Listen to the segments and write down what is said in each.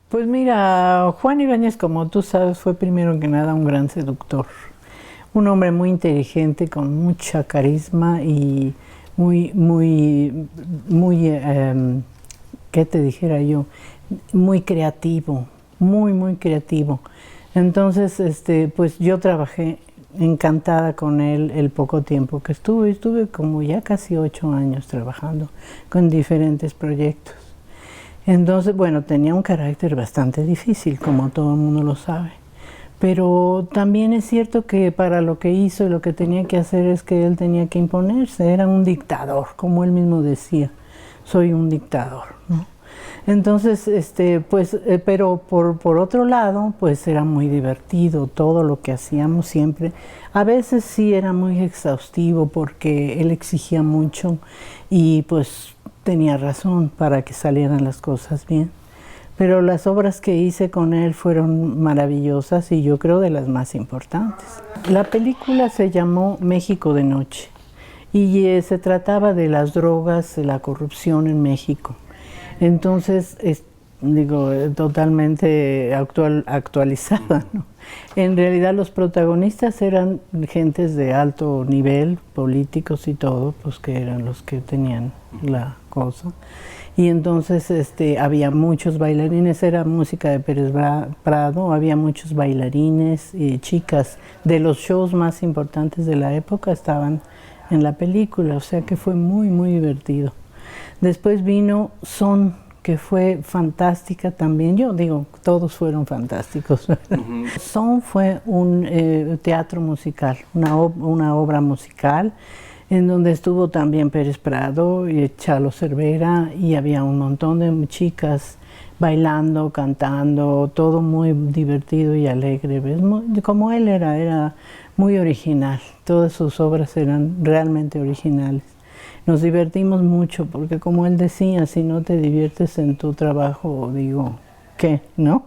Pues mira, Juan Ibáñez, como tú sabes, fue primero que nada un gran seductor. Un hombre muy inteligente, con mucha carisma y ¿qué te dijera yo? Muy creativo, muy creativo. Entonces, pues yo trabajé encantada con él el poco tiempo que estuve como ya casi 8 años trabajando con diferentes proyectos. Entonces, bueno, tenía un carácter bastante difícil, como todo el mundo lo sabe. Pero también es cierto que para lo que hizo y lo que tenía que hacer es que él tenía que imponerse. Era un dictador, como él mismo decía, soy un dictador, ¿no? Entonces, pues, pero por otro lado, pues era muy divertido todo lo que hacíamos siempre. A veces sí era muy exhaustivo porque él exigía mucho y pues tenía razón para que salieran las cosas bien. Pero las obras que hice con él fueron maravillosas y yo creo de las más importantes. La película se llamó México de Noche y se trataba de las drogas, de la corrupción en México. Entonces, digo, totalmente actualizada, ¿no? En realidad los protagonistas eran gentes de alto nivel, políticos y todo, pues que eran los que tenían la cosa. Y entonces había muchos bailarines, era música de Pérez Prado, había muchos bailarines y chicas de los shows más importantes de la época estaban en la película, o sea que fue muy divertido. Después vino Son, que fue fantástica también. Yo digo, todos fueron fantásticos. Son fue un teatro musical, una obra musical, en donde estuvo también Pérez Prado y Chalo Cervera, y había un montón de chicas bailando, cantando, todo muy divertido y alegre. ¿Ves? Como él era muy original, todas sus obras eran realmente originales. Nos divertimos mucho porque, como él decía, si no te diviertes en tu trabajo, digo, ¿qué? ¿No?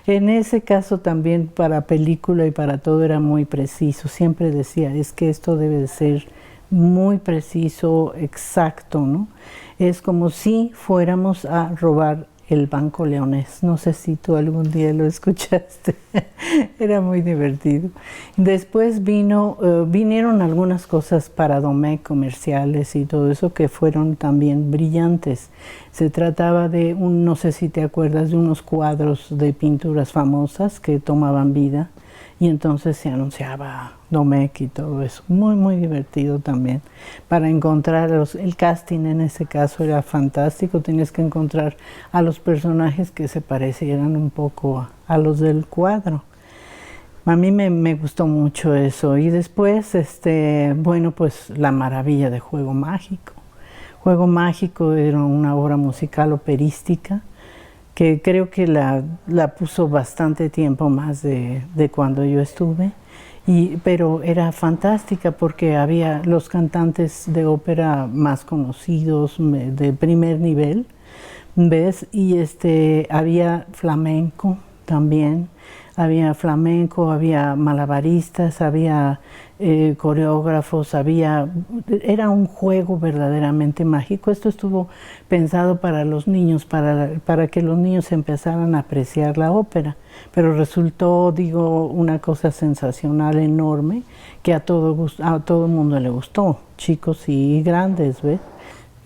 En ese caso también para película y para todo era muy preciso. Siempre decía, es que esto debe de ser muy preciso, exacto, ¿no? Es como si fuéramos a robar el Banco Leonés. No sé si tú algún día lo escuchaste. Era muy divertido. Después vinieron algunas cosas para Domecq, comerciales y todo eso, que fueron también brillantes. Se trataba de, no sé si te acuerdas, de unos cuadros de pinturas famosas que tomaban vida, y entonces se anunciaba Domecq y todo eso. Muy divertido también. Para encontrarlos, el casting en ese caso era fantástico, tenías que encontrar a los personajes que se parecieran un poco a los del cuadro. A mí me gustó mucho eso. Y después, bueno, pues La Maravilla de Juego Mágico. Juego Mágico era una obra musical operística que creo que la puso bastante tiempo más de cuando yo estuve, pero era fantástica porque había los cantantes de ópera más conocidos, de primer nivel, ¿ves? Y había flamenco también, había malabaristas, había coreógrafos, era un juego verdaderamente mágico. Esto estuvo pensado para los niños, para que los niños empezaran a apreciar la ópera, pero resultó, digo, una cosa sensacional, enorme, que a todo el mundo le gustó, chicos y grandes, ¿ves?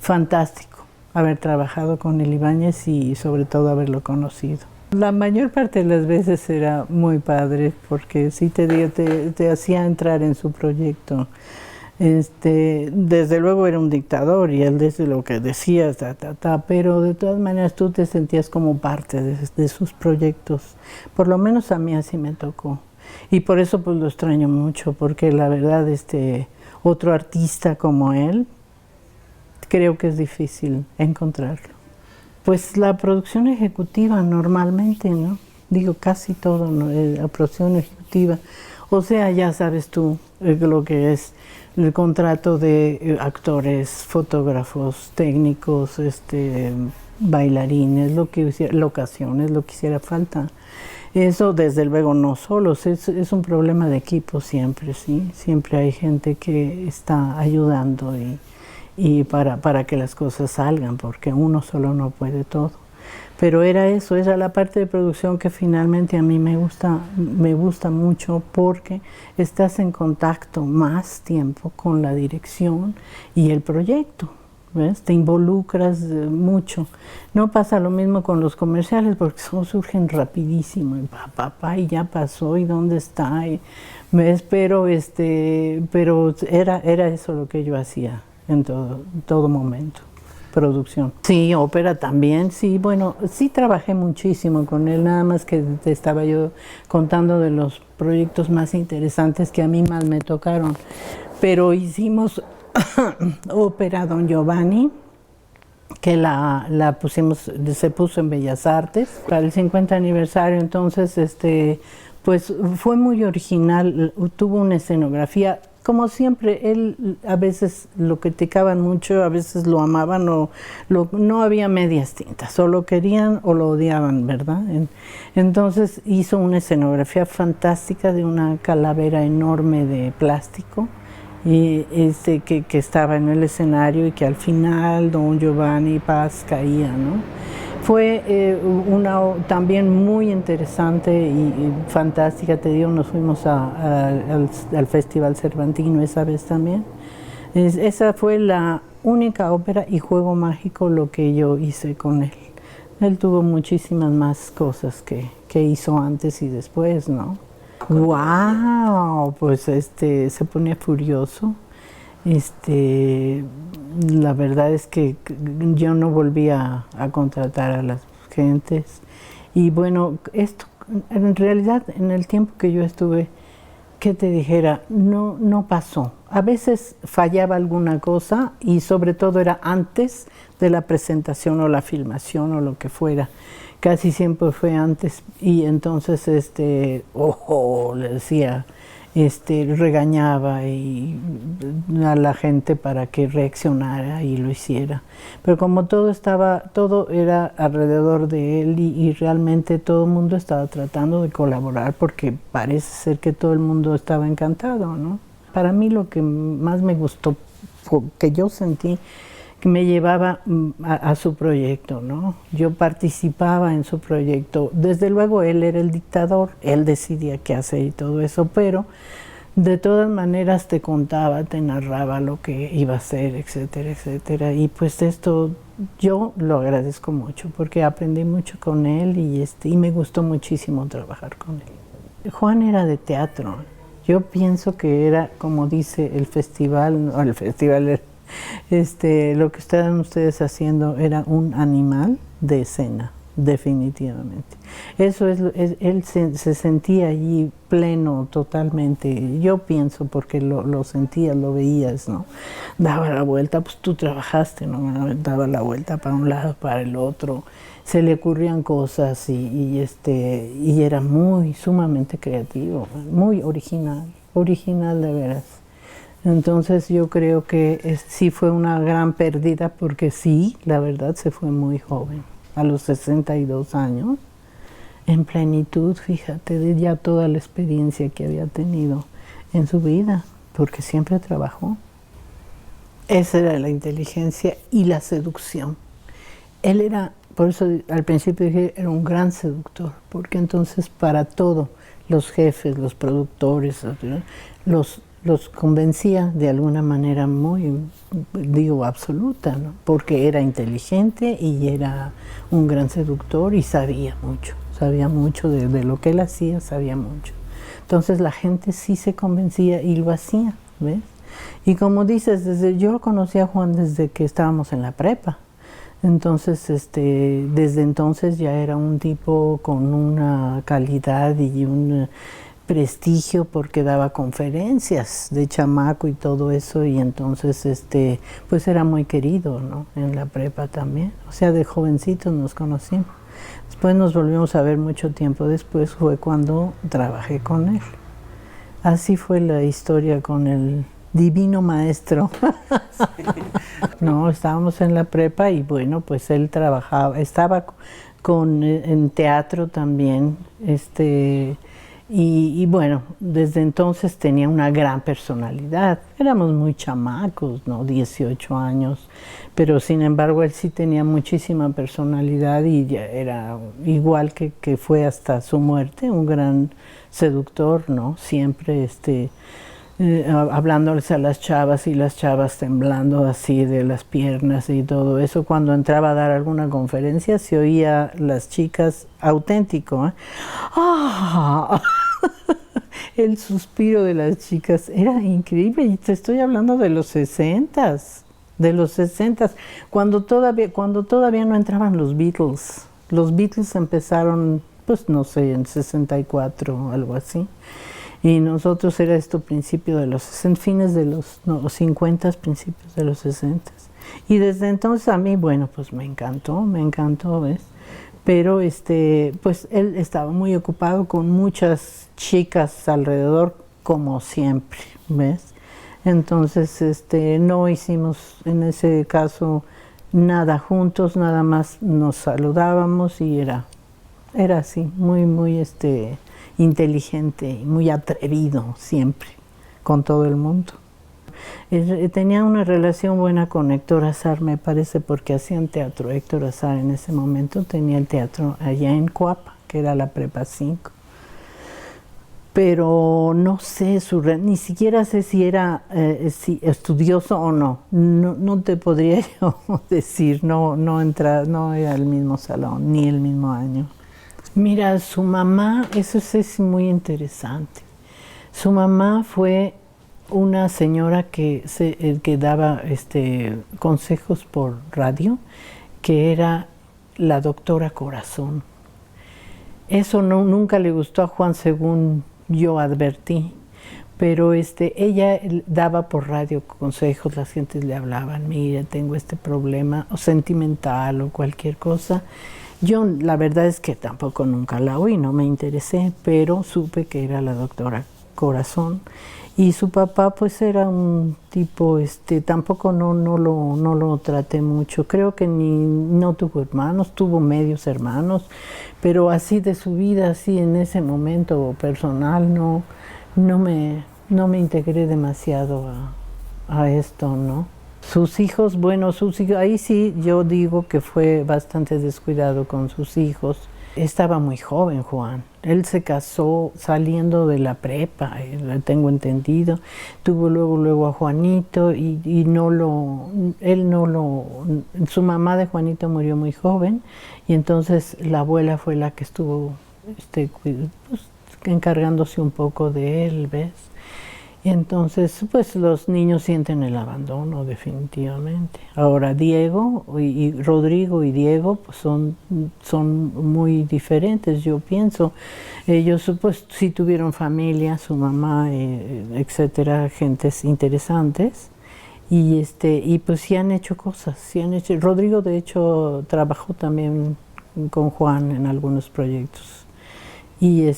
Fantástico haber trabajado con el Ibáñez y sobre todo haberlo conocido. La mayor parte de las veces era muy padre porque sí te hacía entrar en su proyecto. Desde luego era un dictador y él desde lo que decía, pero de todas maneras tú te sentías como parte de sus proyectos. Por lo menos a mí así me tocó. Y por eso pues lo extraño mucho, porque la verdad otro artista como él, creo que es difícil encontrarlo. Pues la producción ejecutiva normalmente, ¿no? Digo, casi todo, ¿no? La producción ejecutiva. O sea, ya sabes tú lo que es el contrato de actores, fotógrafos, técnicos, bailarines, locaciones, lo que hiciera falta. Eso desde luego no solos, es un problema de equipo siempre, ¿sí? Siempre hay gente que está ayudando y para que las cosas salgan, porque uno solo no puede todo. Pero era eso, era la parte de producción que finalmente a mí me gusta mucho porque estás en contacto más tiempo con la dirección y el proyecto. ¿Ves? Te involucras mucho. No pasa lo mismo con los comerciales porque surgen rapidísimo y ya pasó y dónde está. ¿Ves? Pero era eso lo que yo hacía en todo momento. Producción. Sí, ópera también, sí, bueno, sí trabajé muchísimo con él, nada más que te estaba yo contando de los proyectos más interesantes que a mí más me tocaron. Pero hicimos ópera Don Giovanni, que la pusimos, se puso en Bellas Artes para el 50 aniversario, entonces pues fue muy original, tuvo una escenografía. Como siempre, él a veces lo criticaban mucho, a veces lo amaban, no había medias tintas, o lo querían o lo odiaban, ¿verdad? Entonces hizo una escenografía fantástica de una calavera enorme de plástico y que estaba en el escenario y que al final Don Giovanni Paz caía, ¿no? Fue también muy interesante y fantástica, te digo, nos fuimos al Festival Cervantino esa vez también. Esa fue la única ópera y juego mágico lo que yo hice con él. Él tuvo muchísimas más cosas que hizo antes y después, ¿no? ¡Wow! Pues se ponía furioso. La verdad es que yo no volví a contratar a las gentes y bueno, esto en realidad en el tiempo que yo estuve, que te dijera, no pasó. A veces fallaba alguna cosa y sobre todo era antes de la presentación o la filmación o lo que fuera. Casi siempre fue antes y entonces le decía, regañaba a la gente para que reaccionara y lo hiciera. Pero como todo era alrededor de él y realmente todo el mundo estaba tratando de colaborar porque parece ser que todo el mundo estaba encantado, ¿no? Para mí lo que más me gustó, que yo sentí, que me llevaba a su proyecto, ¿no? Yo participaba en su proyecto. Desde luego él era el dictador, él decidía qué hacer y todo eso, pero de todas maneras te contaba, te narraba lo que iba a hacer, etcétera, etcétera. Y pues esto yo lo agradezco mucho porque aprendí mucho con él y me gustó muchísimo trabajar con él. Juan era de teatro. Yo pienso que era, como dice el festival, o el festival, lo que estaban ustedes haciendo era un animal de escena, definitivamente. Eso él se sentía allí pleno totalmente, yo pienso porque lo sentías, lo veías, ¿no? Daba la vuelta, pues tú trabajaste, ¿no? Daba la vuelta para un lado, para el otro, se le ocurrían cosas y era sumamente creativo, muy original de veras. Entonces yo creo que sí fue una gran pérdida porque sí, la verdad se fue muy joven, a los 62 años, en plenitud, fíjate, de ya toda la experiencia que había tenido en su vida, porque siempre trabajó. Esa era la inteligencia y la seducción. Él era, por eso al principio dije, era un gran seductor, porque entonces para todo, los jefes, los productores, los convencía de alguna manera muy, absoluta, ¿no? Porque era inteligente y era un gran seductor y sabía mucho de lo que él hacía, sabía mucho. Entonces la gente sí se convencía y lo hacía, ¿ves? Y como dices, yo conocí a Juan desde que estábamos en la prepa. Entonces, desde entonces ya era un tipo con una calidad y un prestigio porque daba conferencias de chamaco y todo eso y entonces pues era muy querido, ¿no? En la prepa también, o sea, de jovencitos nos conocimos. Después nos volvimos a ver mucho tiempo después, fue cuando trabajé con él. Así fue la historia con el divino maestro. No, estábamos en la prepa y bueno, pues él estaba en teatro también, y bueno, desde entonces tenía una gran personalidad. Éramos muy chamacos, ¿no? 18 años, pero sin embargo él sí tenía muchísima personalidad y ya era igual que fue hasta su muerte, un gran seductor, ¿no? Siempre hablándoles a las chavas y las chavas temblando así de las piernas y todo eso. Cuando entraba a dar alguna conferencia se oía las chicas auténtico, ¿eh? ¡Ah! El suspiro de las chicas era increíble, y te estoy hablando de los 60s, cuando todavía no entraban los Beatles. Los Beatles empezaron, pues no sé, en 64 algo así. Y nosotros era esto principio de los 60, fines de los 50, principios de los 60. Y desde entonces a mí, bueno, pues me encantó, ¿ves? Pero pues él estaba muy ocupado con muchas chicas alrededor, como siempre, ¿ves? Entonces no hicimos en ese caso nada juntos, nada más nos saludábamos y era así, muy, muy inteligente y muy atrevido siempre con todo el mundo. Tenía una relación buena con Héctor Azar, me parece, porque hacían teatro. Héctor Azar en ese momento tenía el teatro allá en Coapa, que era la Prepa 5. Pero no sé, ni siquiera sé si era estudioso o no. No te podría yo decir, no era el mismo salón, ni el mismo año. Mira, su mamá, eso es muy interesante. Su mamá fue una señora que daba consejos por radio, que era la doctora Corazón. Eso nunca le gustó a Juan, según yo advertí, pero ella daba por radio consejos, las gentes le hablaban, mira, tengo este problema, o sentimental, o cualquier cosa. Yo la verdad es que tampoco nunca la oí, no me interesé, pero supe que era la doctora Corazón. Y su papá pues era un tipo, tampoco no lo traté mucho. Creo que no tuvo hermanos, tuvo medios hermanos, pero así de su vida, así en ese momento personal, no me integré demasiado a esto, ¿no? Sus hijos, ahí sí yo digo que fue bastante descuidado con sus hijos. Estaba muy joven Juan, él se casó saliendo de la prepa, tengo entendido, tuvo luego a Juanito y su mamá de Juanito murió muy joven y entonces la abuela fue la que estuvo pues, encargándose un poco de él, ¿ves? Y entonces, pues los niños sienten el abandono definitivamente. Ahora Diego y Rodrigo y Diego pues, son muy diferentes, yo pienso. Ellos pues sí tuvieron familia, su mamá, etcétera, gentes interesantes. Y pues sí han hecho cosas, Rodrigo de hecho trabajó también con Juan en algunos proyectos. Y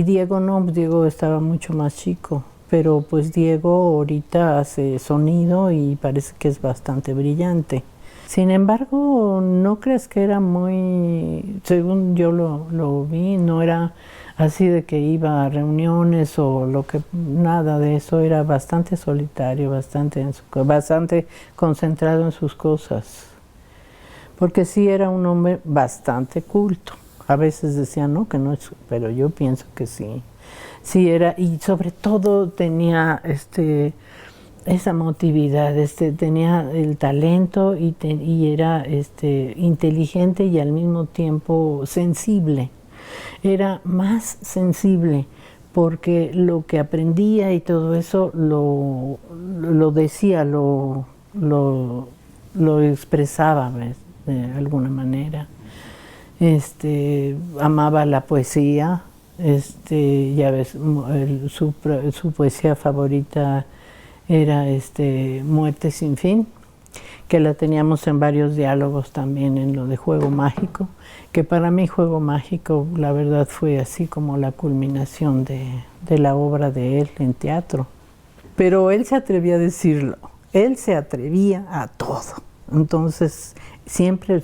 Diego no, Diego estaba mucho más chico. Pero pues Diego ahorita hace sonido y parece que es bastante brillante. Sin embargo, no crees que era muy, según yo lo vi, no era así de que iba a reuniones o nada de eso, era bastante solitario, bastante concentrado en sus cosas. Porque sí era un hombre bastante culto. A veces decían no, que no es, pero yo pienso que sí. Sí era, y sobre todo tenía esa motividad, tenía el talento y era inteligente y al mismo tiempo sensible. Era más sensible porque lo que aprendía y todo eso lo decía, lo expresaba, ¿ves? De alguna manera. Amaba la poesía. Ya ves, su poesía favorita era Muerte sin fin, que la teníamos en varios diálogos también en lo de Juego Mágico, que para mí Juego Mágico la verdad fue así como la culminación de la obra de él en teatro. Pero él se atrevía a decirlo, él se atrevía a todo. Entonces siempre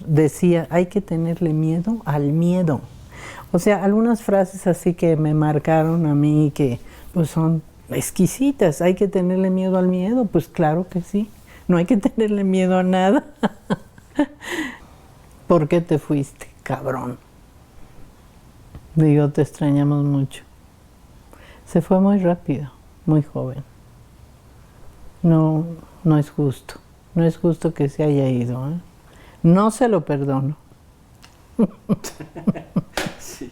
decía, hay que tenerle miedo al miedo. O sea, algunas frases así que me marcaron a mí que pues son exquisitas. Hay que tenerle miedo al miedo, pues claro que sí. No hay que tenerle miedo a nada. ¿Por qué te fuiste, cabrón? Digo, te extrañamos mucho. Se fue muy rápido, muy joven. No, no es justo. No es justo que se haya ido, ¿eh? No se lo perdono. Sí.